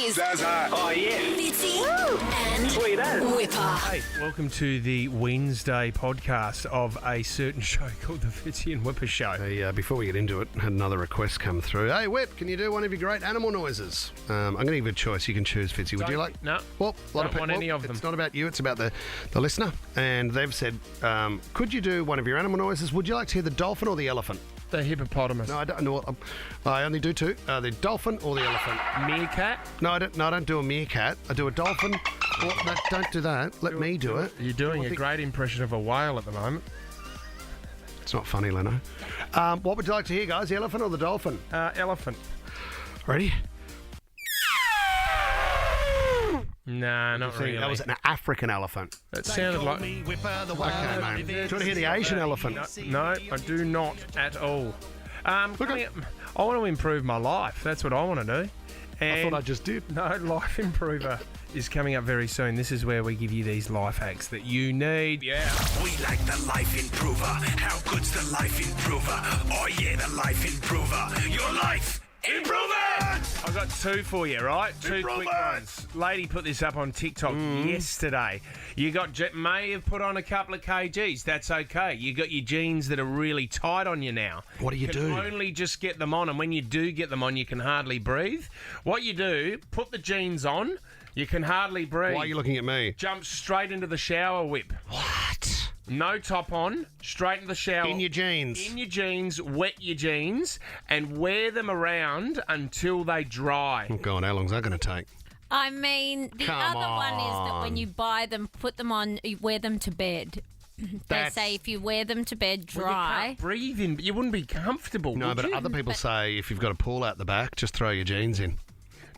is Zaza. Oh, yeah. Fitzy and Sweet as. Wippa. Hey, welcome to the Wednesday podcast of a certain show called the Fitzy and Wippa Show. Hey, before we get into it, had another request come through. Hey, Whip, can you do one of your great animal noises? I'm going to give you a choice. You can choose, Fitzy. Would you like? No. Well, a lot Don't of want any of them. It's not about you. It's about the listener. And they've said, could you do one of your animal noises? Would you like to hear the dolphin or the elephant? The hippopotamus. No, I don't know. I only do two. The dolphin or the elephant. Meerkat. No, I don't do a meerkat. I do a dolphin. Well, no, don't do that. Let me do it. You're doing a great impression of a whale at the moment. It's not funny, Leno. What would you like to hear, guys? The elephant or the dolphin? Elephant. Ready? Nah, not really. That was an African elephant. That sounded like... Okay, mate. Do you want to hear the Asian elephant? No, I do not at all. I want to improve my life. That's what I want to do. I And thought I just did. No, Life Improver is coming up very soon. This is where we give you these life hacks that you need. Yeah. We like the Life Improver. How good's the Life Improver? Oh yeah, the Life Improver. Your Life Improver! I've got two for you, right? Two quick Improver! ones. Lady put this up on TikTok yesterday. You may have put on a couple of kgs. That's okay. You got your jeans that are really tight on you now. What do you do? You can only just get them on, and when you do get them on, you can hardly breathe. What you do, put the jeans on. You can hardly breathe. Why are you looking at me? Jump straight into the shower, Whip. What? No top on, straight into the shower. In your jeans. In your jeans, wet your jeans, and wear them around until they dry. Oh, God, how long's that going to take? I mean, the Come other one is that when you buy them, put them on, you wear them to bed. They say if you wear them to bed Well, dry. you can't breathe in, but you wouldn't be comfortable. No, would but you? other people say if you've got a pool out the back, just throw your jeans in.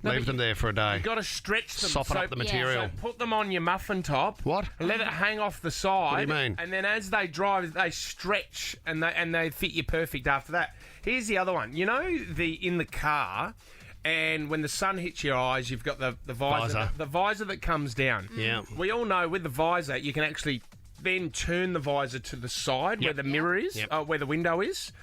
No, Leave but them there for a day. You've got to stretch them. Soften up the material. So put them on your muffin top. What? Let it hang off the side. What do you mean? And then as they dry, they stretch and they fit you perfect after that. Here's the other one. You know, in the car, and when the sun hits your eyes, you've got the visor. The visor that comes down. Yeah. We all know with the visor, you can actually then turn the visor to the side where the mirror is, where the window is.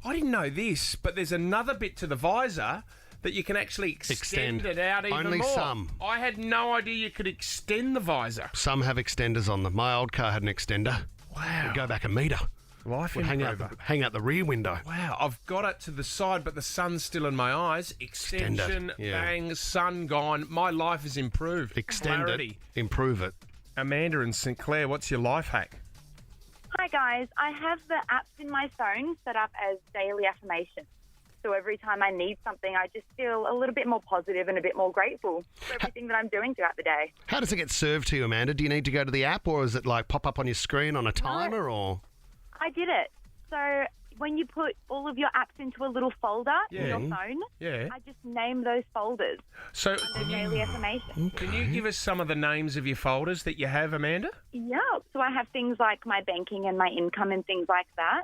I didn't know this, but there's another bit to the visor that you can actually extend it out even Only more. some. I had no idea you could extend the visor. Some have extenders on them. My old car had an extender. Wow. Would go back a metre. Life Would hang Improver. out the rear window. Wow, I've got it to the side, but the sun's still in my eyes. Extension, Extend it, yeah. bang, sun gone. My life is improved. Extend Clarity. it. Improve it. Amanda and St Clair, what's your life hack? Hi guys, I have the apps in my phone set up as daily affirmations. So every time I need something, I just feel a little bit more positive and a bit more grateful for everything that I'm doing throughout the day. How does it get served to you, Amanda? Do you need to go to the app, or is it like pop up on your screen on a timer, or? I did it. So when you put all of your apps into a little folder in your phone, I just name those folders So under daily affirmations. can you give us some of the names of your folders that you have, Amanda? Yeah, so I have things like my banking and my income and things like that.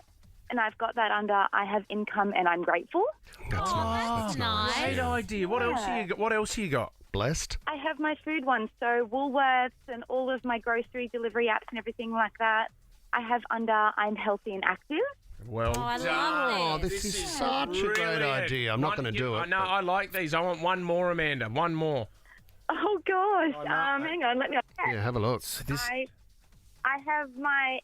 And I've got that under I have income and I'm grateful. That's That's nice. Great idea. What else have you got? What else have you got? Blessed. I have my food ones, so Woolworths and all of my grocery delivery apps and everything like that. I have under I'm healthy and active. Well I done. love this is such a great brilliant. idea. I'm not going to do it. No, I like these. I want one more, Amanda. One more. Oh gosh, hang on, let me. Yeah, have a look. I have my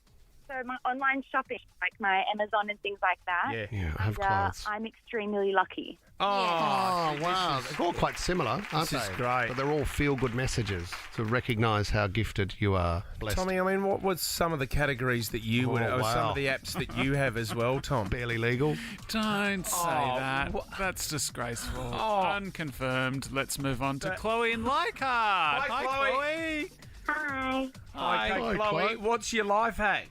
online shopping, like my Amazon and things like that. Yeah, I have And, clothes. I'm extremely lucky. Oh, Oh, wow. They're all quite similar, aren't This is they? great. But they're all feel-good messages to recognise how gifted you are. Blessed. Tommy, I mean, what was some of the categories that you would, or some wow. of the apps that you have as well, Tom? Barely legal. Don't say Oh, that. That's disgraceful. Unconfirmed. Let's move on to Chloe in Leichhardt. Hi, Chloe. Hi. Okay, Hi, Chloe, Chloe. what's your life hack?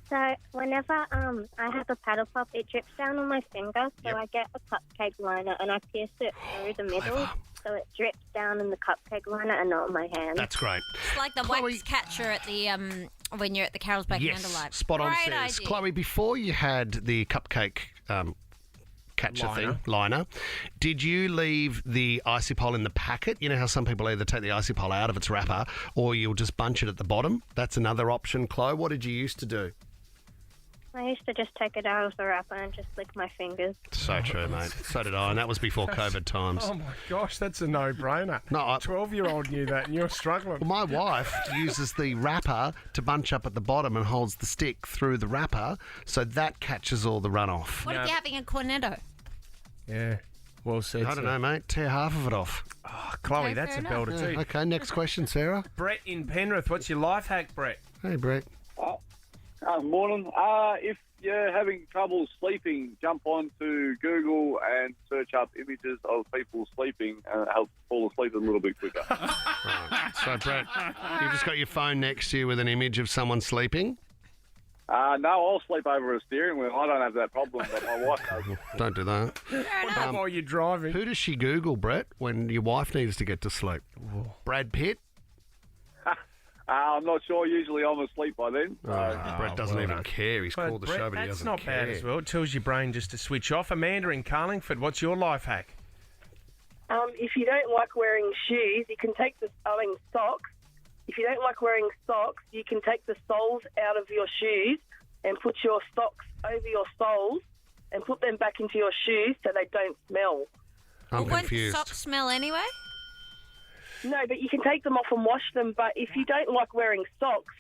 So whenever I have a paddle pop, it drips down on my finger. So I get a cupcake liner and I pierce it through the middle, so it drips down in the cupcake liner and not on my hand. That's great. It's like the Chloe- wax catcher at the when you're at the Carolsbad Yes, Candlelight. spot on, Great says. idea. Chloe, before you had the cupcake catcher liner, did you leave the icy pole in the packet? You know how some people either take the icy pole out of its wrapper or you'll just bunch it at the bottom? That's another option, Chloe. What did you used to do? I used to just take it out of the wrapper and just lick my fingers. So true, mate. So did I, and that was before COVID times. Oh, my gosh, that's a no-brainer. No, 12-year-old knew that, and you're struggling. Well, my wife uses the wrapper to bunch up at the bottom and holds the stick through the wrapper, so that catches all the runoff. What if you're having a cornetto? Yeah, well said. I don't know, mate. Tear half of it off. Oh, Chloe, Okay, that's a fair belter too. Okay, next question, Sarah. Brett in Penrith, what's your life hack, Brett? Hey, Brett. Morning. If you're having trouble sleeping, jump onto Google and search up images of people sleeping, and it helps fall asleep a little bit quicker. Right. So, Brett, you've just got your phone next to you with an image of someone sleeping? No, I'll sleep over a steering wheel. I don't have that problem, but my wife does. Don't do that. What about while you're driving? Who does she Google, Brett, when your wife needs to get to sleep? Brad Pitt? I'm not sure. Usually I'm asleep by then. Brett doesn't even care. He's But called the Brett, show, but he that's doesn't not care. bad as well. It tells your brain just to switch off. Amanda in Carlingford, what's your life hack? If you don't like wearing shoes, you can take socks. If you don't like wearing socks, you can take the soles out of your shoes and put your socks over your soles and put them back into your shoes so they don't smell. I'm Won't confused. socks smell anyway? No, but you can take them off and wash them. But if you don't like wearing socks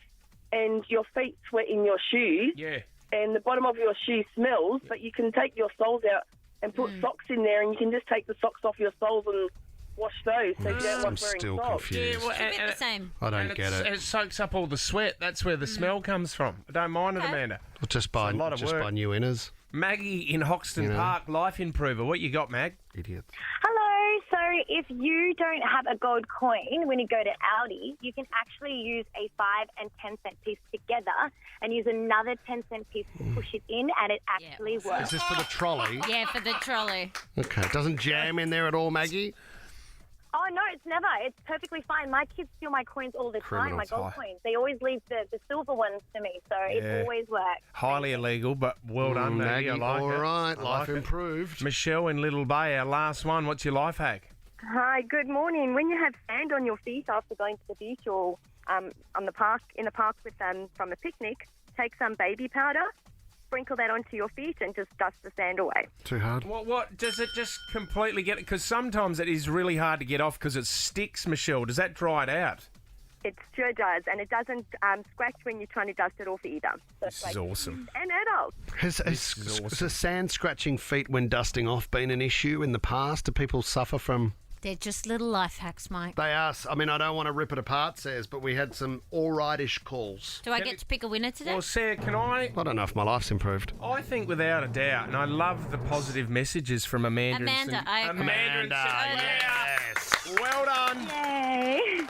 and your feet sweat in your shoes Yeah. and the bottom of your shoe smells, but you can take your soles out and put socks in there and you can just take the socks off your soles and wash those so you don't I'm like wearing still socks. confused. It's a bit the same. I don't And get it. it soaks up all the sweat. That's where the smell comes from. I don't mind it, Amanda. Well, just buy a lot of work. new inners. Maggie in Hoxton You know. Park, life improver. What you got, Mag? Idiots. Hello. So if you don't have a gold coin when you go to Aldi, you can actually use a 5 and 10 cent piece together and use another 10 cent piece to push it in, and it actually Is works. this for the trolley? Yeah, for the trolley. Okay. It doesn't jam in there at all, Maggie? Oh, no, it's never. It's perfectly fine. My kids steal my coins all the time, my gold coins. They always leave the silver ones to me, so it always works. Highly illegal, but well done, Maggie. I like all it. right. I Life like it. improved. Michelle in Little Bay, our last one. What's your life hack? Hi, good morning. When you have sand on your feet after going to the beach or in the park with from a picnic, take some baby powder, sprinkle that onto your feet, and just dust the sand away. Too hard? What does it just completely get? Because sometimes it is really hard to get off because it sticks, Michelle. Does that dry it out? It sure does, and it doesn't scratch when you're trying to dust it off either. So This is awesome. And adults. Has sand scratching feet when dusting off been an issue in the past? Do people suffer from... They're just little life hacks, Mike. They are. I mean, I don't want to rip it apart, Says, but we had some all-rightish calls. Do I get to pick a winner today? Well, Sarah, can I? I don't know if my life's improved. I think without a doubt, and I love the positive messages from Amanda. Amanda, I agree. Amanda, yes. well done. Yay!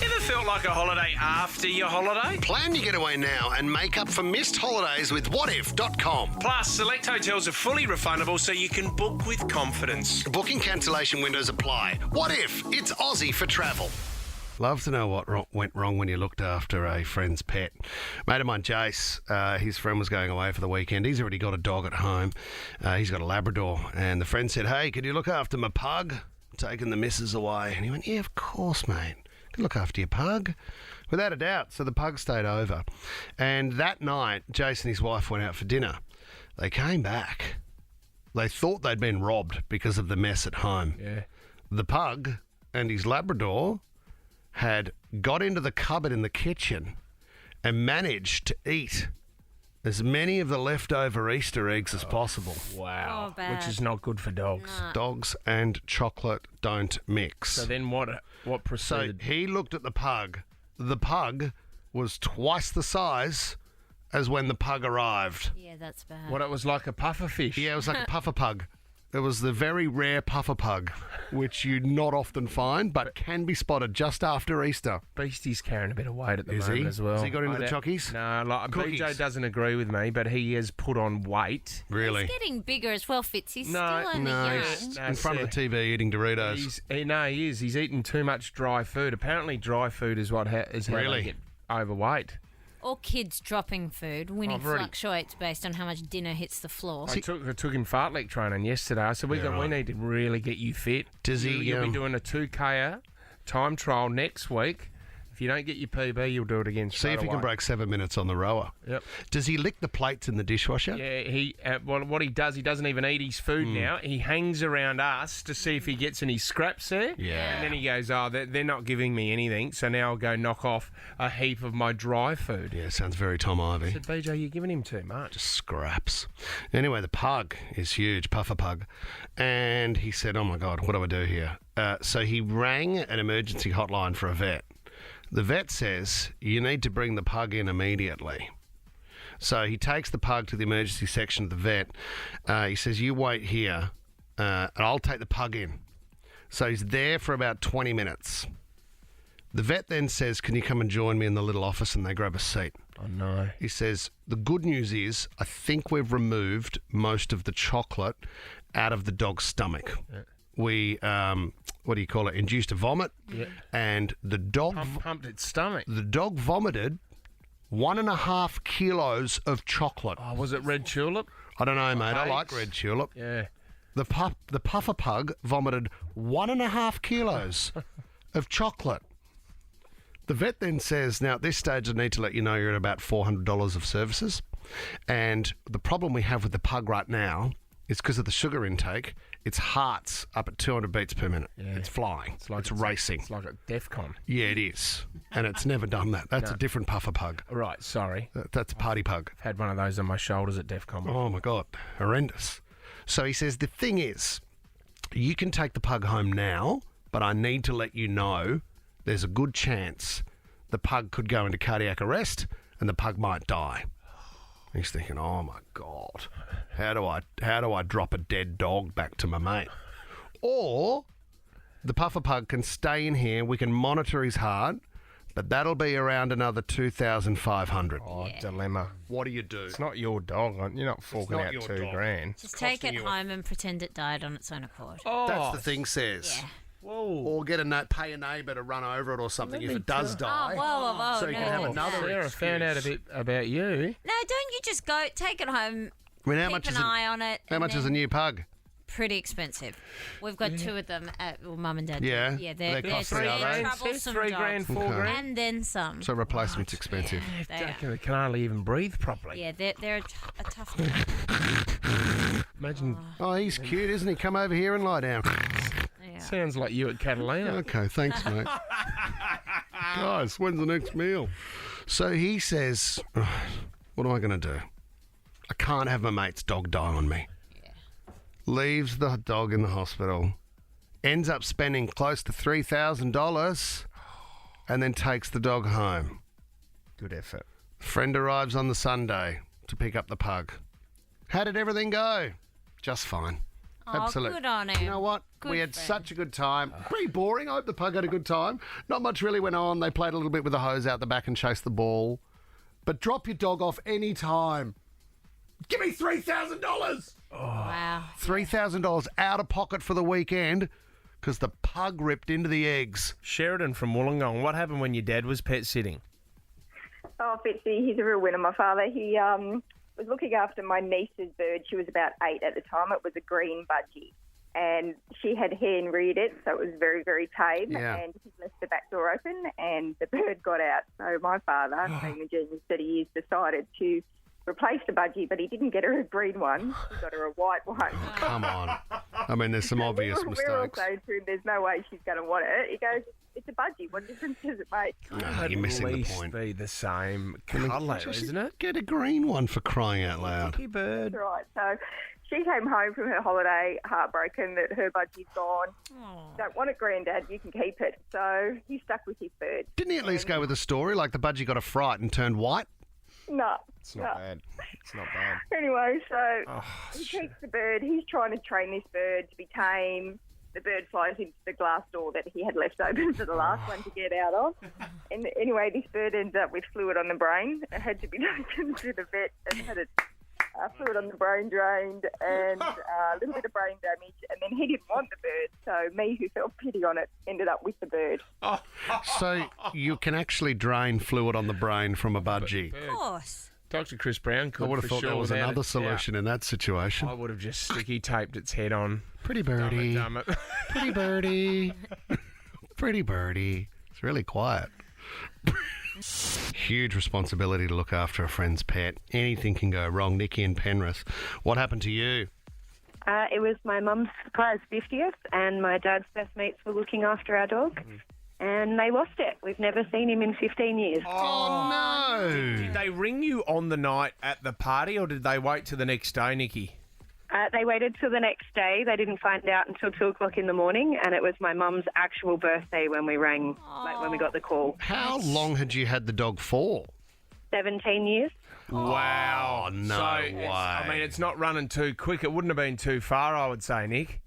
Ever felt like a holiday after your holiday? Plan your getaway now and make up for missed holidays with whatif.com. Plus, select hotels are fully refundable, so you can book with confidence. Booking cancellation windows apply. What if? It's Aussie for travel. Love to know what went wrong when you looked after a friend's pet. Mate of mine, Jace, his friend was going away for the weekend. He's already got a dog at home. He's got a Labrador. And the friend said, hey, could you look after my pug? I'm taking the missus away. And he went, yeah, of course, mate. Could look after your pug. Without a doubt. So the pug stayed over. And that night, Jace and his wife went out for dinner. They came back. They thought they'd been robbed because of the mess at home. Yeah. The pug and his Labrador had got into the cupboard in the kitchen and managed to eat as many of the leftover Easter eggs as possible. Wow. Oh, bad. Which is not good for dogs. Dogs and chocolate don't mix. So then what So proceeded? he looked at the pug. The pug was twice the size as when the pug arrived. Yeah, that's bad. What, it was like a puffer fish? Yeah, it was like a puffer pug. It was the very rare puffer pug, which you not often find, but can be spotted just after Easter. Beastie's carrying a bit of weight at the Is moment he? as well. Has he got into the chockies? No, like, Cookies? BJ doesn't agree with me, but he has put on weight. Really? He's getting bigger as well, Fitz. He's No, still only No, young. he's in front of the TV eating Doritos. He is. He's eating too much dry food. Apparently, dry food is what is how Really? they get overweight. Or kids dropping food. Winnie I've already- fluctuates based on how much dinner hits the floor. I took him fartlek training yesterday. I said, we need to really get you fit. Does he, You'll be doing a 2K time trial next week. If you don't get your PB, you'll do it again. See if he can break 7 minutes on the rower. Yep. Does he lick the plates in the dishwasher? Yeah, what he does, he doesn't even eat his food now. He hangs around us to see if he gets any scraps there. Yeah. And then he goes, they're not giving me anything, so now I'll go knock off a heap of my dry food. Yeah, sounds very Tom Ivy. I said, BJ, you're giving him too much. Just scraps. Anyway, the pug is huge, Puffer Pug. And he said, oh my God, what do I do here? So he rang an emergency hotline for a vet. The vet says, you need to bring the pug in immediately. So he takes the pug to the emergency section of the vet. He says, you wait here, and I'll take the pug in. So he's there for about 20 minutes. The vet then says, can you come and join me in the little office? And they grab a seat. Oh, no. He says, the good news is, I think we've removed most of the chocolate out of the dog's stomach. Yeah. We, what do you call it, induced a vomit. Yeah. And the dog... Pumped its stomach. The dog vomited 1.5 kilos of chocolate. Oh, was it red tulip? I don't know, mate. I like red tulip. Yeah. The Puffer Pug vomited 1.5 kilos of chocolate. The vet then says, now at this stage I need to let you know you're at about $400 of services. And the problem we have with the pug right now is because of the sugar intake, its heart's up at 200 beats per minute. Yeah. It's flying. It's racing. It's like a DEFCON. Yeah, it is. And it's never done that. That's a different Puffer Pug. Right, sorry. That's a party pug. I've had one of those on my shoulders at DEFCON. Oh, my God. Horrendous. So he says, the thing is, you can take the pug home now, but I need to let you know there's a good chance the pug could go into cardiac arrest and the pug might die. He's thinking, oh, my God, how do I drop a dead dog back to my mate? Or the Puffer Pug can stay in here, we can monitor his heart, but that'll be around another $2,500. Oh, dilemma. What do you do? It's not your dog. You're not forking out $2,000. Just take it home and pretend it died on its own accord. Oh, that's the thing says. Yeah. Whoa. Or pay a neighbour to run over it or something if it does die. Oh, whoa, so you can have another Sarah excuse. found out a bit about you. No, don't you just go take it home, I mean, keep an eye on it. How much is a new pug? Pretty expensive. We've got two of them at Mum and Dad. Yeah? Yeah, They they're cost me, are they? troublesome $3,000, dogs. $4,000. And then some. So replacement's expensive. They They can hardly even breathe properly. Yeah, they're a tough Imagine. Oh, he's cute, isn't he? Come over here and lie down. Yeah. Sounds like you at Catalina. Okay, thanks, mate. Guys, when's the next meal? So he says, what am I going to do? I can't have my mate's dog die on me. Yeah. Leaves the dog in the hospital. Ends up spending close to $3,000 and then takes the dog home. Good effort. Friend arrives on the Sunday to pick up the pug. How did everything go? Just fine. Oh, Absolutely. good on him. You know what? Good we had friend. such a good time. Pretty boring. I hope the pug had a good time. Not much really went on. They played a little bit with the hose out the back and chased the ball. But drop your dog off any time. Give me $3,000. Wow. $3,000 out of pocket for the weekend because the pug ripped into the eggs. Sheridan from Wollongong, what happened when your dad was pet sitting? Oh, Fitzy, he's a real winner, my father. He was looking after my niece's bird. She was about 8 at the time. It was a green budgie. And she had hen reared it, so it was very, very tame. Yeah. And he left the back door open and the bird got out. So my father, being the genius that he is, decided to replace the budgie, but he didn't get her a green one. He got her a white one. Oh, come on. I mean, there's some obvious We're all mistakes. saying to him, there's no way she's going to want it. He goes, it's a budgie. What difference does it make? No, you're missing the least point. be the same colour, isn't it? Get a green one for crying out loud. Lucky bird. That's right. So she came home from her holiday heartbroken that her budgie's gone. Don't want it, Grandad. You can keep it. So he stuck with his bird. Didn't he at least go with a story like the budgie got a fright and turned white? No. It's not bad. It's not bad. Anyway, so he keeps the bird. He's trying to train this bird to be tame. The bird flies into the glass door that he had left open for the last one to get out of. And anyway, this bird ends up with fluid on the brain. It had to be taken to the vet and had its fluid on the brain drained and a little bit of brain damage. And then he didn't want the bird, so me, who felt pity on it, ended up with the bird. So you can actually drain fluid on the brain from a budgie. Of course. Dr. Chris Brown could I would have for thought sure there was without another it. solution in that situation. I would have just sticky taped its head on. Pretty birdie. Dumb it. Pretty birdie. Pretty birdie. It's really quiet. Huge responsibility to look after a friend's pet. Anything can go wrong. Nikki and Penrith, what happened to you? It was my mum's surprise 50th, and my dad's best mates were looking after our dog, and they lost it. We've never seen him in 15 years. Oh, no! Did they ring you on the night at the party, or did they wait till the next day, Nikki? They waited till the next day. They didn't find out until 2 o'clock in the morning, and it was my mum's actual birthday when we rang, when we got the call. How long had you had the dog for? 17 years. Wow. No way. I mean, it's not running too quick. It wouldn't have been too far, I would say, Nick.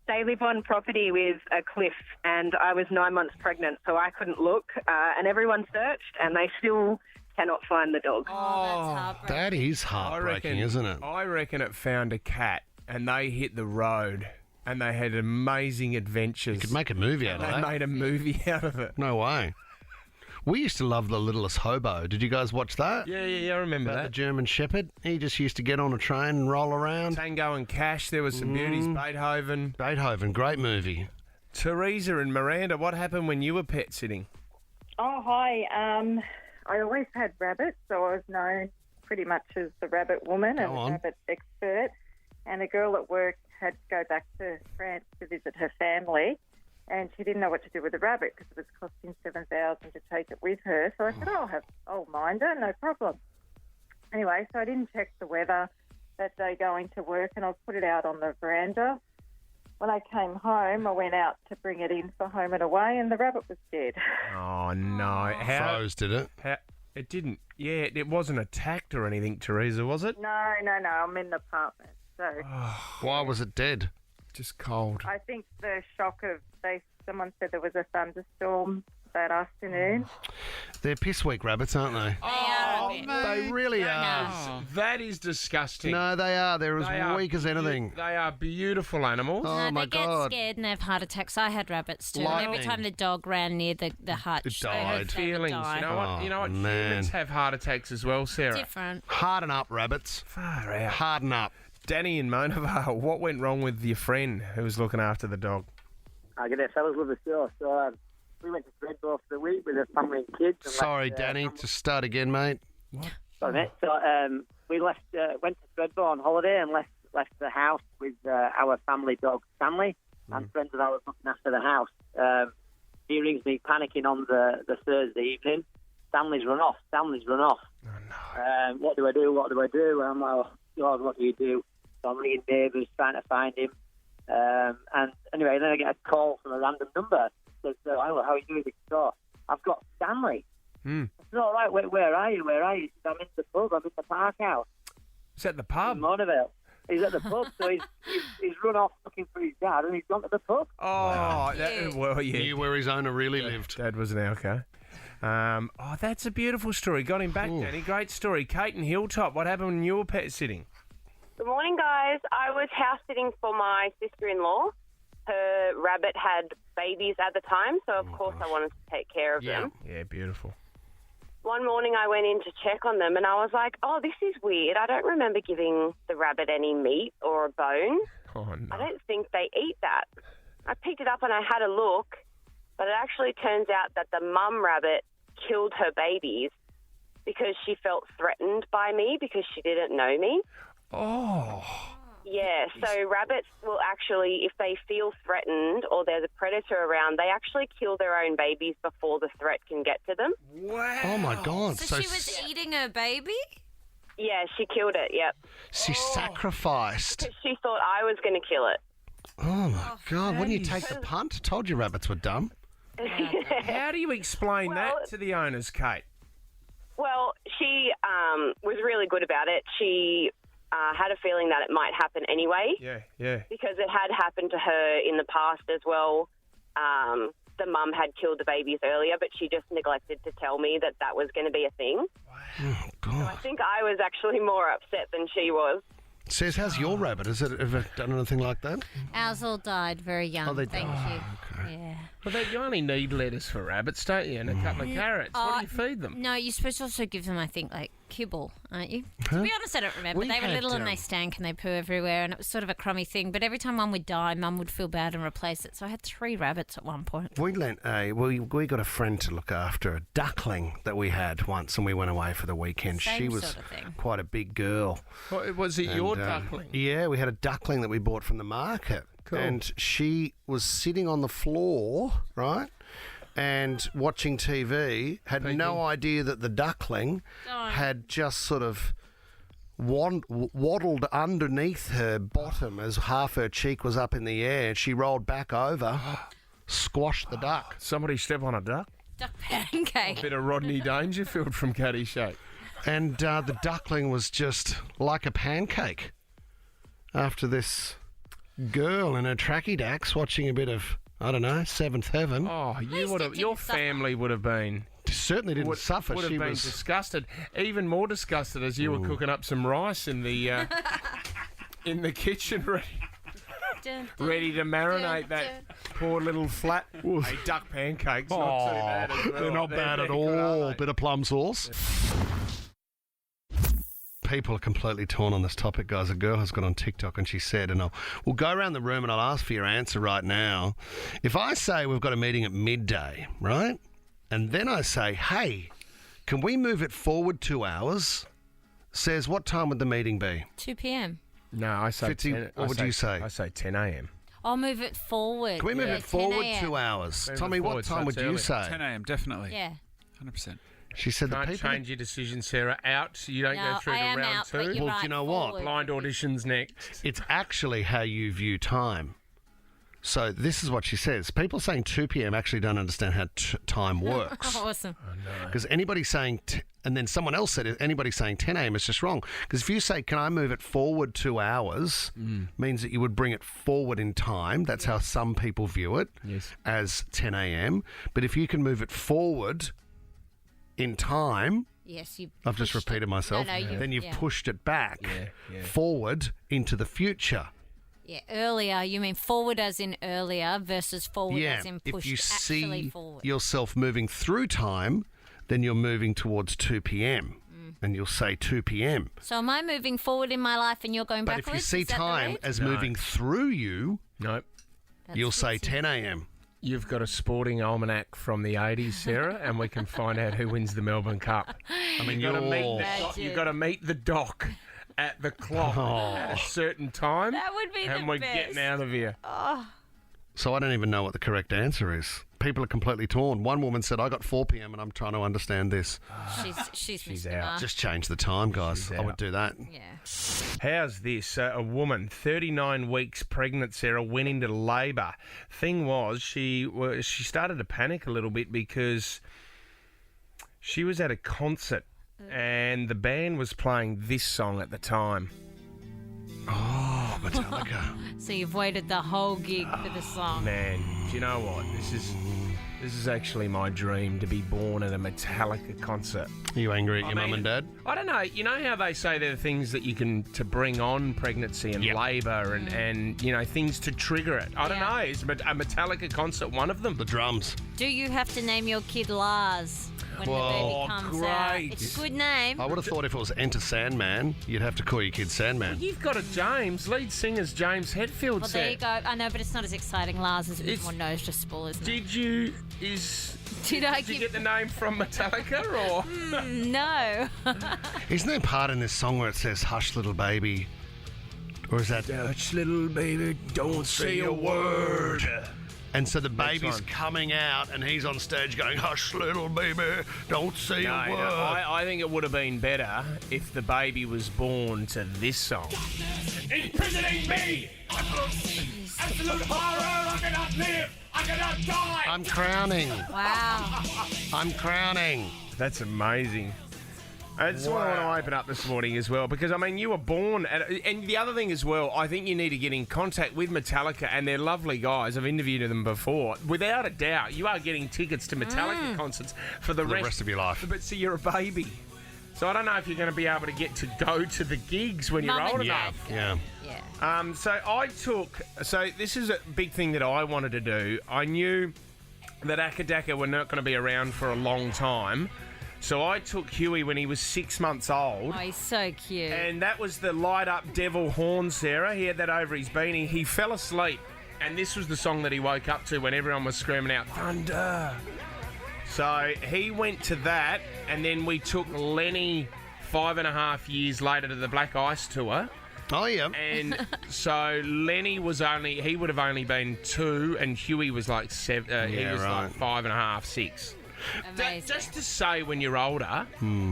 They live on property with a cliff, and I was 9 months pregnant, so I couldn't look, and everyone searched, and they still cannot find the dog. Oh, that's heartbreaking. That is heartbreaking, isn't it? I reckon it found a cat, and they hit the road, and they had amazing adventures. You could make a movie out of that. They made a movie out of it. No way. We used to love The Littlest Hobo. Did you guys watch that? Yeah, I remember About that. the German Shepherd. He just used to get on a train and roll around. Tango and Cash, there was some beauties. Beethoven. Beethoven, great movie. Teresa and Miranda, what happened when you were pet sitting? Oh, hi. I always had rabbits, so I was known pretty much as the rabbit woman and the rabbit expert. And a girl at work had to go back to France to visit her family, and she didn't know what to do with the rabbit because it was costing $7,000 to take it with her. So I said, I'll mind her, no problem. Anyway, so I didn't check the weather that day going to work, and I put it out on the veranda. When I came home, I went out to bring it in for home and away, and the rabbit was dead. Oh, no. Froze, did it? It didn't. Yeah, it wasn't attacked or anything, Teresa, was it? No. I'm in the apartment. So Why was it dead? Just cold. I think the shock of someone said there was a thunderstorm that afternoon. They're piss weak rabbits, aren't they? Oh, They really are. That is disgusting. No, they are. They're as weak as anything. They are beautiful animals. No, they get scared and they have heart attacks. I had rabbits too. And every time the dog ran near the hutch, It died. they would Feelings. die. You know what? man. Humans have heart attacks as well, Sarah. Different. Harden up, rabbits. Far out. Harden up. Danny in Monavale, what went wrong with your friend who was looking after the dog? Good day, fellas. Love the show. So we went to Threadbow for the week with a family and kids. And Sorry, Danny. Just start again, mate. Sorry, mate. So we went to Threadbow on holiday and left the house with our family dog Stanley and friends of ours looking after the house. He rings me panicking on the Thursday evening. Stanley's run off. Oh no! What do I do? I'm like, oh God, what do you do? So I'm ringing neighbours trying to find him. And anyway, then I get a call from a random number. Says, "Hello, how are you doing?" So I've got Stanley. I said, "All right, where are you? He said, I'm in the pub. I'm in the park house." Is that the pub? In Monavale. He's at the pub, so he's run off looking for his dad, and he's gone to the pub. Oh, well, yeah. Knew where his owner really lived. Dad was an alco. That's a beautiful story. Got him back, Danny. Great story. Kate and Hilltop, what happened when you were pet sitting? Good morning, guys. I was house sitting for my sister-in-law. Her rabbit had babies at the time, so of course I wanted to take care of them. Yeah, beautiful. One morning I went in to check on them, and I was like, oh, this is weird. I don't remember giving the rabbit any meat or a bone. Oh, no. I don't think they eat that. I picked it up and I had a look, but it actually turns out that the mum rabbit killed her babies because she felt threatened by me because she didn't know me. Oh. Yeah, so rabbits will actually, if they feel threatened or there's a predator around, they actually kill their own babies before the threat can get to them. Wow. Oh, my God. So she was eating her baby? Yeah, she killed it, yep. She sacrificed. Because she thought I was going to kill it. Oh, my God. Wouldn't you take the punt? I told you rabbits were dumb. How do you explain that to the owners, Kate? Well, she was really good about it. She had a feeling that it might happen anyway. Yeah. Because it had happened to her in the past as well. The mum had killed the babies earlier, but she just neglected to tell me that that was going to be a thing. Oh, God. So I think I was actually more upset than she was. Says, how's your rabbit? Has it ever done anything like that? Ours all died very young. Oh, they Thank died. you. Okay. Yeah. Well, you only need lettuce for rabbits, don't you? And a couple of carrots. What do you feed them? No, you're supposed to also give them, I think, like kibble, aren't you? To be honest, I don't remember. They were little and they stank and they poo everywhere, and it was sort of a crummy thing. But every time one would die, Mum would feel bad and replace it. So I had 3 rabbits at one point. We got a friend to look after a duckling that we had once, and we went away for the weekend. Same she was sort of thing. quite a big girl. Was it your duckling? Yeah, we had a duckling that we bought from the market. Cool. And she was sitting on the floor, right, and watching TV, had no idea that the duckling had just sort of waddled underneath her bottom as half her cheek was up in the air. She rolled back over, squashed the duck. Somebody step on a duck? Duck pancake. A bit of Rodney Dangerfield from Caddyshack. And the duckling was just like a pancake after this girl in her tracky dacks watching a bit of, I don't know, Seventh Heaven. Oh, your family would have been... Certainly didn't suffer. Would have been disgusted. Even more disgusted as you were cooking up some rice in the in the kitchen, ready to marinate that poor little flat duck pancakes. Not too bad as well. They're not bad at all. Bit of plum sauce. People are completely torn on this topic, guys. A girl has got on TikTok and she said, and we'll go around the room and I'll ask for your answer right now. If I say we've got a meeting at midday, right? And then I say, hey, can we move it forward 2 hours? Says, what time would the meeting be? 2 p.m. No, I say 10. What would you say? I say 10 a.m. I'll move it forward. Can we move it forward 2 hours? Tommy, what time would you say? 10 a.m. definitely. Yeah. 100%. She said Can't the people change your decision, Sarah. Out. You don't No, go through I to am round out, 2. but you're Well, right, do you know what? forward. Blind auditions next. It's actually how you view time. So this is what she says. People saying 2 p.m. actually don't understand how time works. Awesome. Because anybody saying, and then someone else said, anybody saying 10 a.m. is just wrong. Because if you say, can I move it forward 2 hours, means that you would bring it forward in time. That's how some people view it, as 10 a.m. But if you can move it forward in time, yes, I've just repeated myself, then you've pushed it back forward into the future. Yeah, earlier. You mean forward as in earlier versus forward Yeah, as in pushed if you actually see forward. yourself moving through time, then you're moving towards 2 p.m. And you'll say 2 p.m. So am I moving forward in my life and you're going But backwards? if you see Is that the time read? as moving through you, Nope. you'll say 10 a.m. You've got a sporting almanac from the 80s, Sarah, and we can find out who wins the Melbourne Cup. I mean, you've got to meet the doc at the clock at a certain time. That would be and the we're best. getting out of here. Oh. So I don't even know what the correct answer is. People are completely torn. One woman said, I got 4 p.m. and I'm trying to understand this. She's out. Just change the time, guys. I would do that. Yeah. How's this? A woman, 39 weeks pregnant, Sarah, went into labour. Thing was, she started to panic a little bit because she was at a concert and the band was playing this song at the time. Oh, Metallica. So you've waited the whole gig for the song. Man, do you know what? This is actually my dream, to be born at a Metallica concert. Are you angry at your mum and dad? I don't know. You know how they say there are things that you can to bring on pregnancy and labour and you know things to trigger it. I don't know. Is a Metallica concert one of them? The drums. Do you have to name your kid Lars when the baby comes out? It's a good name. I would have thought if it was Enter Sandman, you'd have to call your kid Sandman. Well, you've got a James. Lead singer's James Hetfield. Well, there you go. I know, but it's not as exciting. Lars is a bit more noticeable, isn't it? Did you get the name from Metallica or? No. Isn't there a part in this song where it says "Hush, little baby"? Or is that "Hush, little baby, don't say a word"? And so the baby's coming out, and he's on stage going, "Hush, little baby, don't say a word." No, I think it would have been better if the baby was born to this song. Imprisoning me! Absolute horror! I cannot live! I cannot die! I'm crowning. Wow. I'm crowning. That's amazing. That's what I want to open up this morning as well, because, I mean, you were born and the other thing as well, I think you need to get in contact with Metallica, and they're lovely guys. I've interviewed them before. Without a doubt, you are getting tickets to Metallica concerts for the rest of your life. But see, you're a baby. So I don't know if you're going to be able to get to go to the gigs when you're old enough. Yeah. So this is a big thing that I wanted to do. I knew that Akadaka were not going to be around for a long time. So I took Huey when he was 6 months old. Oh, he's so cute. And that was the light-up devil horn, Sarah. He had that over his beanie. He fell asleep, and this was the song that he woke up to when everyone was screaming out, thunder. So he went to that, and then we took Lenny 5.5 years later to the Black Ice Tour. Oh, yeah. And so Lenny he would have only been 2, and Huey was like 7. He was like 5.5, 6. Just to say, when you're older,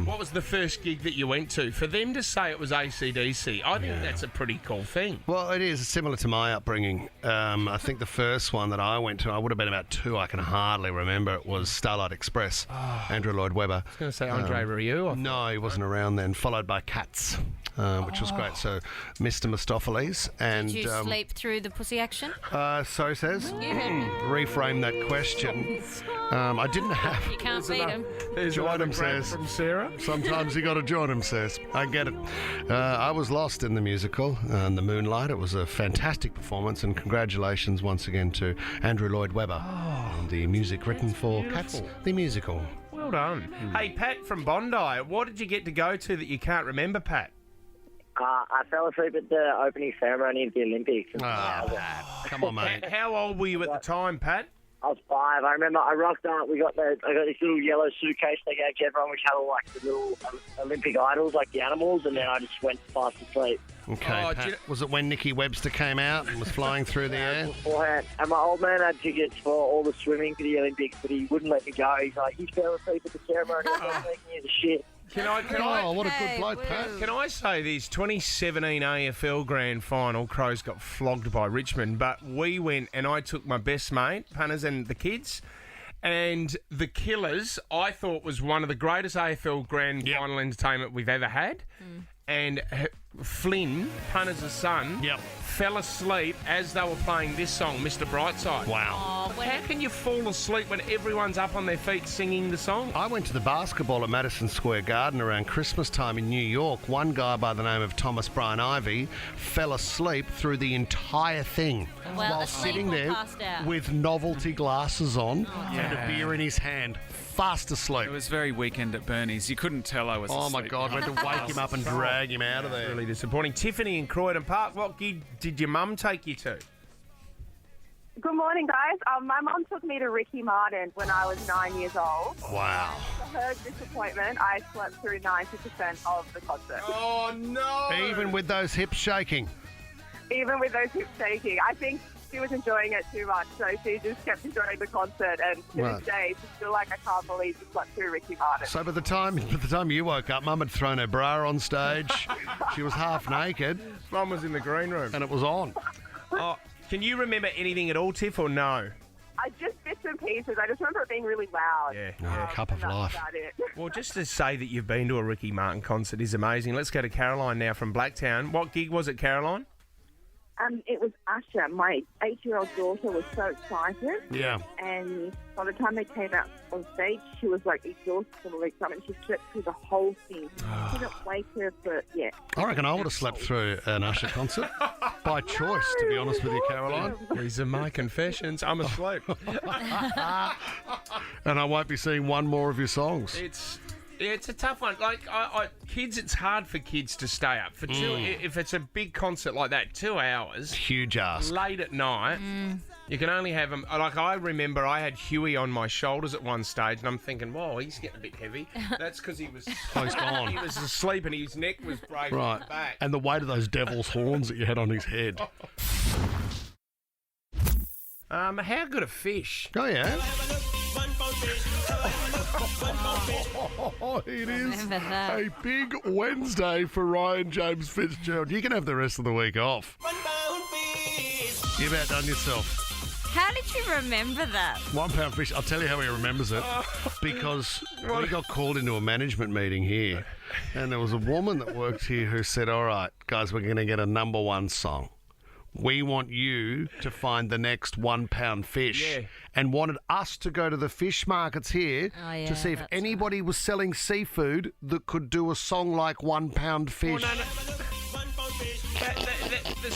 what was the first gig that you went to? For them to say it was AC/DC, I think that's a pretty cool thing. Well, it is similar to my upbringing. I think the first one that I went to, I would have been about 2. I can hardly remember. It was Starlight Express, Andrew Lloyd Webber. I was going to say Andre Rieu. No, he wasn't around then. Followed by Cats, which was great. So, Mr. Mistopheles. And, Did you sleep through the pussy action? So says. Reframe that question. I didn't have. You can't beat him. Join him, says. From Sarah. Sometimes you got to join him, says. I get it. I was lost in the musical, The Moonlight. It was a fantastic performance, and congratulations once again to Andrew Lloyd Webber. The music written for Cats, the musical. Well done. Hey, Pat from Bondi, what did you get to go to that you can't remember, Pat? I fell asleep at the opening ceremony of the Olympics. Pat. Come on, mate. How old were you at the time, Pat? I was 5. I remember I rocked up. I got this little yellow suitcase they gave to everyone, which had all like the little Olympic idols, like the animals, and then I just went fast asleep. Okay, Pat, was it when Nikki Webster came out and was flying through the air? Beforehand. And my old man had tickets for all the swimming for the Olympics, but he wouldn't let me go. He's like, you fell asleep at the ceremony. I'm making you the shit. Oh, what a good bloke, Pat. Can I say this? 2017 AFL Grand Final, Crows got flogged by Richmond, but we went and I took my best mate, punters, and the kids, and the Killers, I thought was one of the greatest AFL Grand Final entertainment we've ever had. And Flynn, punters' son, fell asleep as they were playing this song, Mr. Brightside. Wow. How can you fall asleep when everyone's up on their feet singing the song? I went to the basketball at Madison Square Garden around Christmas time in New York. One guy by the name of Thomas Bryan Ivy fell asleep through the entire thing while sitting there with novelty glasses on and a beer in his hand, fast asleep. It was very Weekend at Bernie's. You couldn't tell I was asleep. Oh, my God. We had to wake him up and drag him out of there. Really disappointing. Tiffany in Croydon Park, what gig did your mum take you to? Good morning, guys. My mum took me to Ricky Martin when I was 9 years old. Wow. To her disappointment, I slept through 90% of the concert. Oh, no! Even with those hips shaking? Even with those hips shaking. I think she was enjoying it too much, so she just kept enjoying the concert, and to this day, she's still like, I can't believe you slept through Ricky Martin. So by the time you woke up, Mum had thrown her bra on stage. She was half naked. Mum was in the green room. And it was on. Oh, can you remember anything at all, Tiff, or no? I just bits and pieces. I just remember it being really loud. Yeah. Cup of life. That's about it. Well, just to say that you've been to a Ricky Martin concert is amazing. Let's go to Caroline now from Blacktown. What gig was it, Caroline? It was Usher. My 8-year-old daughter was so excited. Yeah. And by the time they came out on stage, she was like exhausted from all the excitement. She slept through the whole thing. She didn't wake her for, I reckon I would have slept through an Usher concert by choice, to be honest with you, Caroline. These are my confessions. I'm asleep. And I won't be seeing one more of your songs. It's a tough one. Like, kids, it's hard for kids to stay up for if it's a big concert like that, 2 hours. Huge ask. Late at night. You can only have them. Like, I remember I had Huey on my shoulders at one stage, and I'm thinking, whoa, he's getting a bit heavy. That's because he was Close gone. He was asleep and his neck was breaking back. And the weight of those devil's horns that you had on his head. How good a fish? Oh, yeah. It is a big Wednesday for Ryan James Fitzgerald. You can have the rest of the week off. You've outdone yourself. How did you remember that? £1 fish. I'll tell you how he remembers it. Because we got called into a management meeting here, and there was a woman that worked here who said, all right, guys, we're going to get a number one song. We want you to find the next £1 fish, and wanted us to go to the fish markets here to see if anybody was selling seafood that could do a song like £1 fish. Well, no.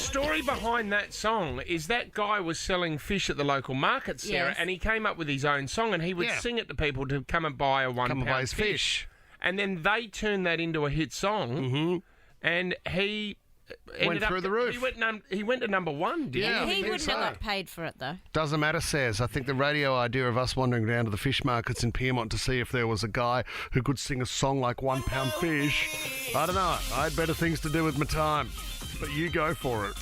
story behind that song is that guy was selling fish at the local market, Sarah, Yes. and he came up with his own song, and he would sing it to people to come and buy a £1 fish. And then they turned that into a hit song, and he Went through the roof. He went to number one, didn't And he? he wouldn't have got paid for it, though. Doesn't matter, says. I think the radio idea of us wandering down to the fish markets in Pyrmont to see if there was a guy who could sing a song like £1 fish. I don't know. I had better things to do with my time. But you go for it.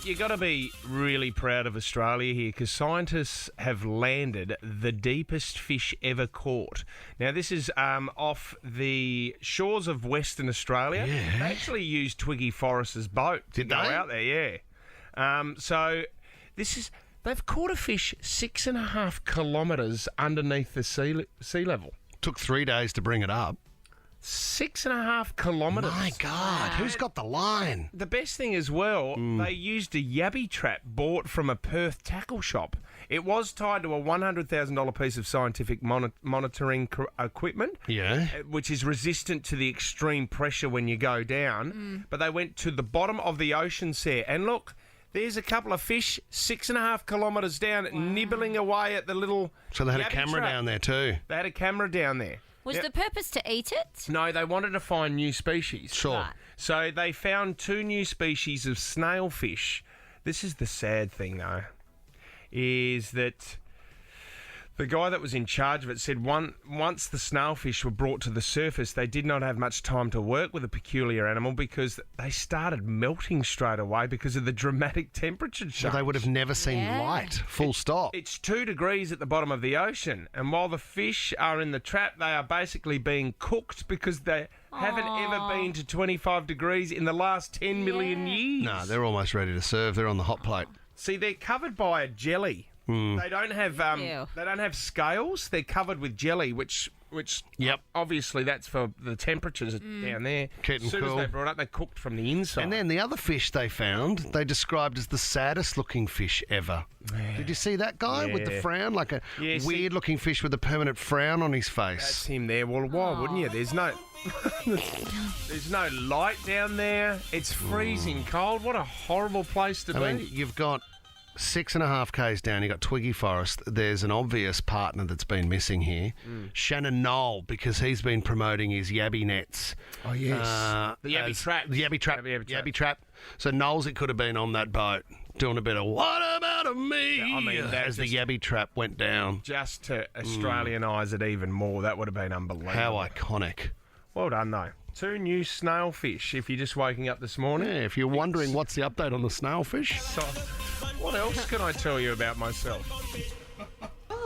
You got to be really proud of Australia here because scientists have landed the deepest fish ever caught. Now, this is off the shores of Western Australia. Yeah. They actually used Twiggy Forrest's boat to go out there, so this is... They've caught a fish 6.5 kilometres underneath the sea level. Took 3 days to bring it up. 6.5 kilometres. My God, who's got the line? The best thing as well, they used a yabby trap bought from a Perth tackle shop. It was tied to a $100,000 piece of scientific monitoring equipment, which is resistant to the extreme pressure when you go down. But they went to the bottom of the ocean, Sarah, and look, there's a couple of fish 6.5 kilometres down, nibbling away at the little. So they had a yabby camera trap. down there too. They had a camera down there. Was the purpose to eat it? No, they wanted to find new species. Sure. Right. So they found 2 new species of snailfish. This is the sad thing, though, is that the guy that was in charge of it said once the snailfish were brought to the surface, they did not have much time to work with a peculiar animal because they started melting straight away because of the dramatic temperature change. Well, they would have never seen light. Full stop. It's 2 degrees at the bottom of the ocean, and while the fish are in the trap, they are basically being cooked because they haven't ever been to 25 degrees in the last 10 million years. No, they're almost ready to serve. They're on the hot plate. See, they're covered by a jelly. They don't have scales. They're covered with jelly, which obviously that's for the temperatures down there. Keep them as soon cool. as they brought up, they cooked from the inside. And then the other fish they found, they described as the saddest looking fish ever. Did you see that guy with the frown? Like a weird looking fish with a permanent frown on his face. That's him there. Well, why wouldn't you? There's no light down there. It's freezing cold. What a horrible place to be. I mean, you've got 6.5 k's down, you got Twiggy Forrest. There's an obvious partner that's been missing here. Shannon Knoll, because he's been promoting his yabby nets. Oh, yes. The yabby trap. The yabby trap. Yabby trap. So Knowles, it could have been on that boat doing a bit of what about me? I mean, as the yabby trap went down. Just to Australianise it even more, that would have been unbelievable. How iconic. Well done, though. 2 new snailfish, if you're just waking up this morning. Yeah, if you're wondering what's the update on the snailfish. So, what else can I tell you about myself?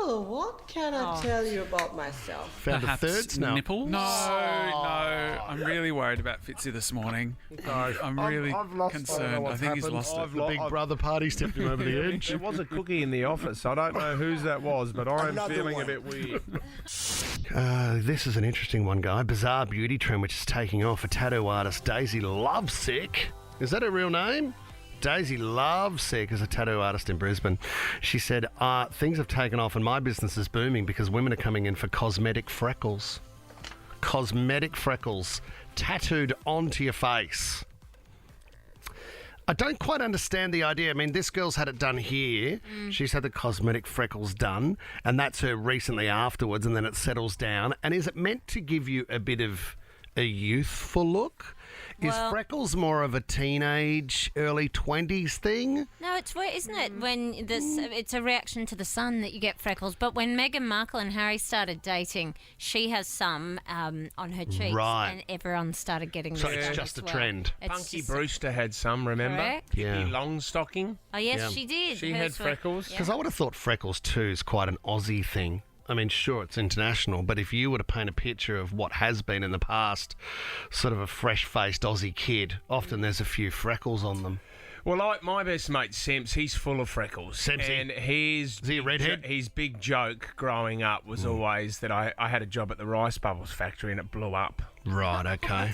Oh, what can I tell you about myself? Found Perhaps a third snail. nipple? No, I'm really worried about Fitzy this morning. I'm really concerned. I think he's lost it. The big brother party stepped him over the edge. There was a cookie in the office. I don't know whose that was, but I'm feeling a bit weird. This is an interesting one, guy. Bizarre beauty trend which is taking off. A tattoo artist, Daisy Lovesick. Is that her real name? Daisy Lovesick is a tattoo artist in Brisbane. She said, things have taken off and my business is booming because women are coming in for cosmetic freckles. Cosmetic freckles tattooed onto your face. I don't quite understand the idea. I mean, this girl's had it done here. She's had the cosmetic freckles done, and that's her recently afterwards, and then it settles down. And is it meant to give you a bit of a youthful look? Is freckles more of a teenage, early 20s thing? No, it's isn't it when it's a reaction to the sun that you get freckles. But when Meghan Markle and Harry started dating, she has some on her cheeks, and everyone started getting. So it's just a trend. Punky Brewster had some. Remember? Correct. Pippi Longstocking. Oh yes, she did. She had freckles. Because I would have thought freckles too is quite an Aussie thing. I mean, sure, it's international, but if you were to paint a picture of what has been in the past, sort of a fresh-faced Aussie kid, often there's a few freckles on them. Well, like my best mate, Semps, he's full of freckles. Sempsy. And is he a redhead? His big joke growing up was always that I had a job at the Rice Bubbles factory and it blew up. Right, okay.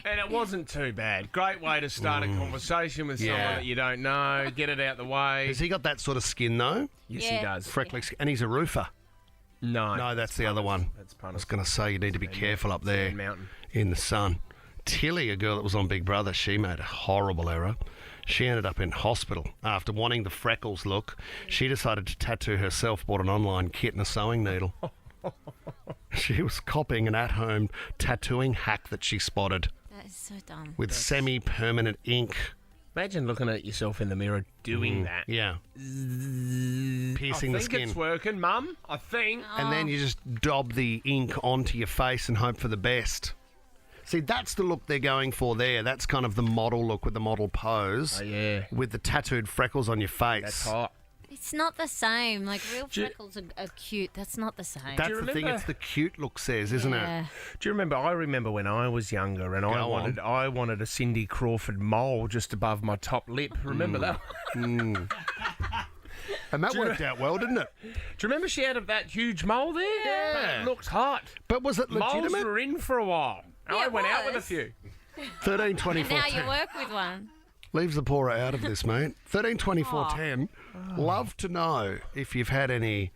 And it wasn't too bad. Great way to start a conversation with someone that you don't know, get it out the way. Has he got that sort of skin, though? Yes, he does. Freckly skin. And he's a roofer. No. No, that's the other one. That's I was going to say you need to be careful up there mountain. in the sun. Tilly, a girl that was on Big Brother, she made a horrible error. She ended up in hospital after wanting the freckles look. She decided to tattoo herself, bought an online kit and a sewing needle. She was copying an at-home tattooing hack that she spotted That is so dumb. with semi-permanent ink. Imagine looking at yourself in the mirror doing that. Yeah. Piercing the I think skin. it's working, Mum. I think. And then you just daub the ink onto your face and hope for the best. See, that's the look they're going for there. That's kind of the model look with the model pose. Oh, yeah. With the tattooed freckles on your face. That's hot. It's not the same. Like, real freckles are cute. That's not the same. That's the thing. It's the cute look says, isn't it? Do you remember? I remember when I was younger, and I wanted a Cindy Crawford mole just above my top lip. Remember that? And that worked out well, didn't it? Do you remember she had that huge mole there? Yeah. It looked hot. But was it legitimate? Moles were in for a while. Yeah, I it went out with a was. few. 13, 24, Now 10. you work with one. Leaves the poorer out of this, mate. 13, 24, Aw. 10. Love to know if you've had any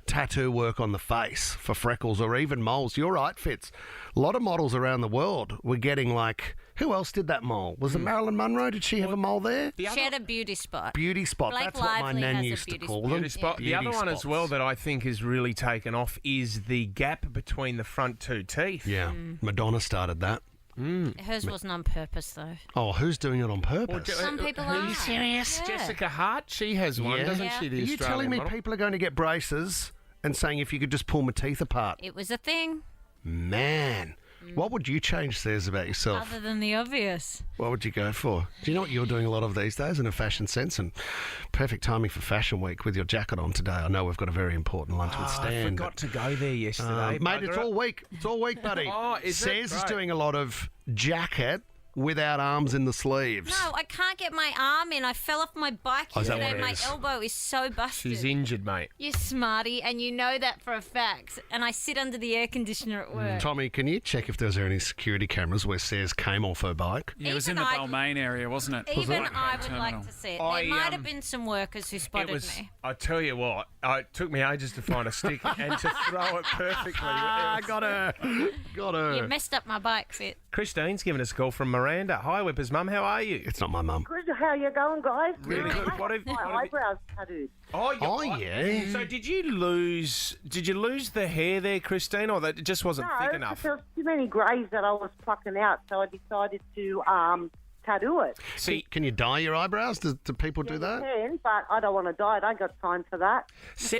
tattoo work on the face for freckles or even moles. You're right, Fitz. A lot of models around the world were getting like, who else did that mole? Was it Marilyn Monroe? Did she have a mole there? She had a beauty spot. Beauty spot. Blake That's what my Lively nan has a used to beauty call spot. them. Beauty spot. The other one as well that I think is really taken off is the gap between the front two teeth. Yeah. Madonna started that. Hers wasn't on purpose, though. Oh, who's doing it on purpose? Some people are. Are you serious? Yeah. Jessica Hart, she has one, doesn't Yeah. she? Are The you Australian telling me model? people are going to get braces and saying if you could just pull my teeth apart? It was a thing, Man, what would you change, Says, about yourself? other than the obvious. What would you go for? Do you know what you're doing a lot of these days in a fashion sense? And perfect timing for Fashion Week with your jacket on today. I know we've got a very important lunch with I Stan. forgot to go there yesterday. Mate, it's bugger all it. week. It's all week, buddy. Oh, is it? Says is Right. doing a lot of jacket without arms in the sleeves. No, I can't get my arm in. I fell off my bike Oh, is that yesterday. what it My is? elbow is so busted. She's injured, mate. You smarty, and you know that for a fact. And I sit under the air conditioner at work. Tommy, can you check if there's any security cameras where Says came off her bike? Yeah, it was in the Balmain area, wasn't it? Even Was it? I would Terminal. like to see it. I, There might um, have been some workers who spotted me. I tell you what, it took me ages to find a stick and to throw it perfectly. Got her. Got her. You messed up my bike fit. Christine's given us a call from Miranda. Hi, Wippa's mum. How are you? It's not my mum. Good. How you going, guys? Really good. I What have have- my what have- eyebrows tattooed. Oh, yeah. So did you lose the hair there, Christine, or that it just wasn't thick enough? There was too many greys that I was plucking out, so I decided to tattoo it. See, can you dye your eyebrows? Do people do You that? can, but I don't want to dye it. I ain't got time for that.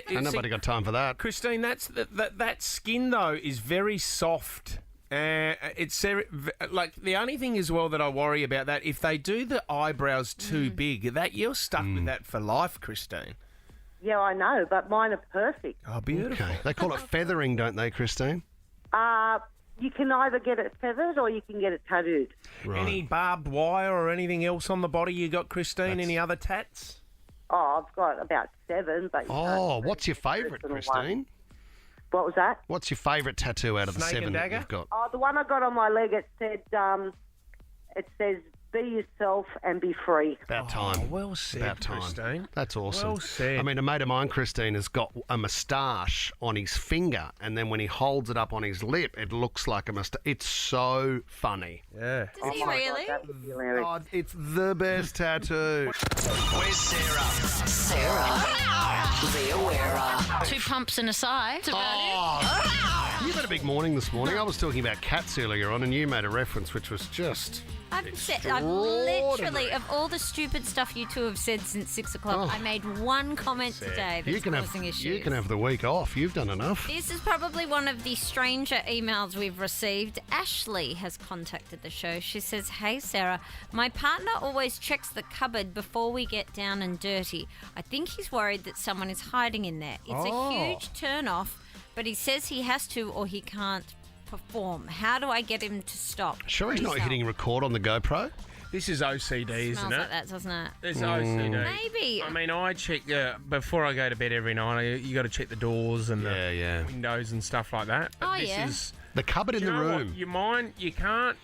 Ain't nobody got time for that. Christine, that skin though is very soft. It's like the only thing as well that I worry about that if they do the eyebrows too big, that you're stuck with that for life, Christine. Yeah, I know, but mine are perfect. Oh, beautiful. Okay. They call it feathering, don't they, Christine? You can either get it feathered or you can get it tattooed. Right. Any barbed wire or anything else on the body you got, Christine? Any other tats? Oh, I've got about 7, but... Oh, what's your favourite, Christine? What was that? What's your favourite tattoo out of the Snake and 7 that dagger? you've got? Oh, the one I got on my leg, it says, be yourself and be free. About time. Well said, About time. Christine. That's awesome. Well said. I mean, a mate of mine, Christine, has got a moustache on his finger, and then when he holds it up on his lip, it looks like a moustache. It's so funny. Yeah. Does he really? That would be hilarious. Oh, it's the best tattoo. Where's Sarah? Sarah, the Aware. 2 pumps and a sigh. That's about it. You've had a big morning this morning. I was talking about cats earlier on, and you made a reference which was just... I've literally, of all the stupid stuff you two have said since 6 o'clock, I made one comment today that's causing issues. You can have the week off. You've done enough. This is probably one of the stranger emails we've received. Ashley has contacted the show. She says, "Hey Sarah, my partner always checks the cupboard before we get down and dirty. I think he's worried that someone is hiding in there. It's a huge turn off, but he says he has to or he can't perform. How do I get him to stop?" Sure he's not hitting record on the GoPro? This is OCD, isn't Smells it? like that, doesn't it? It's OCD. Maybe. I mean, I check before I go to bed every night. You got to check the doors and the windows and stuff like that. But Oh, this yeah. is the cupboard in you the know what? room.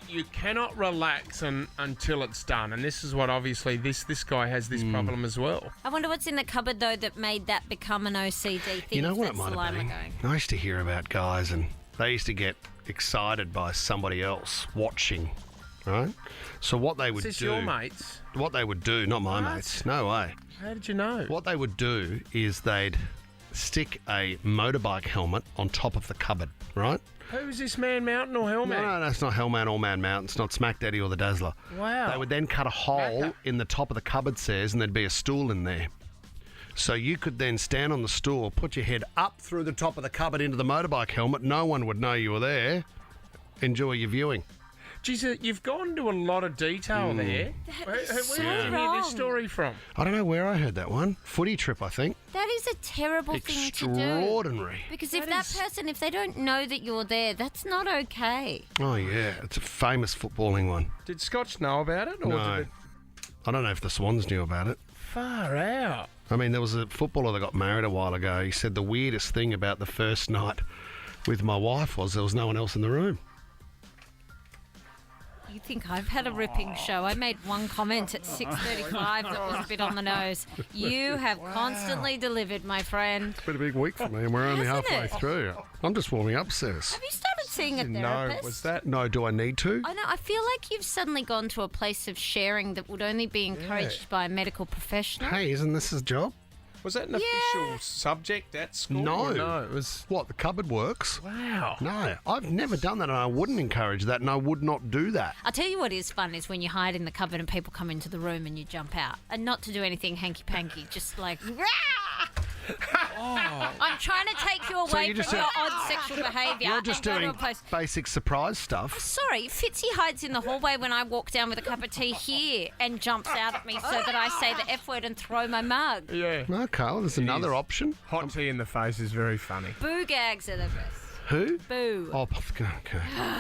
You cannot relax until it's done. And this is what obviously this guy has this problem as well. I wonder what's in the cupboard, though, that made that become an OCD thing. You know if what it that's might the line have we're been? going. I used to hear about guys and they used to get excited by somebody else watching right? So what they would Is this do... your mates? What they would do, not my mates, no way. How did you know? What they would do is they'd stick a motorbike helmet on top of the cupboard, right? Who's this Man Mountain or Hellman? No, it's not Hellman or Man Mountain. It's not Smack Daddy or the Dazzler. Wow. They would then cut a hole in the top of the cupboard stairs and there'd be a stool in there. So you could then stand on the stool, put your head up through the top of the cupboard into the motorbike helmet. No one would know you were there. Enjoy your viewing. Geez, you've gone into a lot of detail there. Where did you hear this story from? I don't know where I heard that one. Footy trip, I think. That is a terrible thing to do. Extraordinary. Because if that person, if they don't know that you're there, that's not okay. Oh, yeah. It's a famous footballing one. Did Scotch know about it? Or No. Did it... I don't know if the Swans knew about it. Far out. I mean, there was a footballer that got married a while ago. He said the weirdest thing about the first night with my wife was there was no one else in the room. You think I've had a ripping show? I made one comment at 6:35 that was a bit on the nose. You have constantly delivered, my friend. It's been a big week for me, and we're only Hasn't halfway it? through. I'm just warming up, sis. Have you started seeing a therapist? No, do I need to? I know. I feel like you've suddenly gone to a place of sharing that would only be encouraged by a medical professional. Hey, isn't this his job? Was that an official subject at school? No. No, it was... What, the cupboard works? Wow. No, I've never done that, and I wouldn't encourage that, and I would not do that. I'll tell you what is fun is when you hide in the cupboard and people come into the room and you jump out. And not to do anything hanky-panky, just like... I'm trying to take you So away you from just your said- odd sexual behaviour. You're just and go to doing a place. basic surprise stuff. Sorry, Fitzy hides in the hallway when I walk down with a cup of tea here and jumps out at me so that I say the F word and throw my mug. Yeah. Okay, well, there's another option. Hot tea in the face is very funny. Boo gags are the best. Who? Boo. Oh, okay.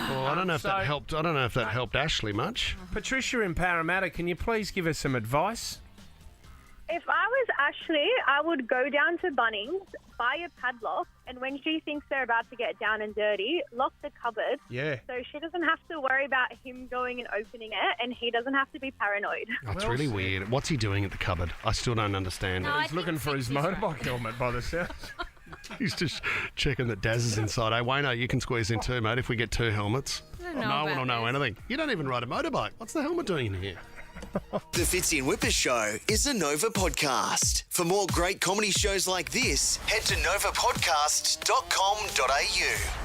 Well, I don't know if that helped. I don't know if that helped Ashley much. Patricia in Parramatta, can you please give us some advice? If I was Ashley, I would go down to Bunnings, buy a padlock, and when she thinks they're about to get down and dirty, lock the cupboard. Yeah. So she doesn't have to worry about him going and opening it, and he doesn't have to be paranoid. That's really weird. What's he doing at the cupboard? I still don't understand. He's looking for his motorbike helmet by the sounds. He's just checking that Daz is inside. Hey, Wayno, you can squeeze in too, mate, if we get two helmets. I don't know No one about will know anything. You don't even ride a motorbike. What's the helmet doing in here? The Fitzy and Wippa Show is a Nova podcast. For more great comedy shows like this, head to novapodcast.com.au.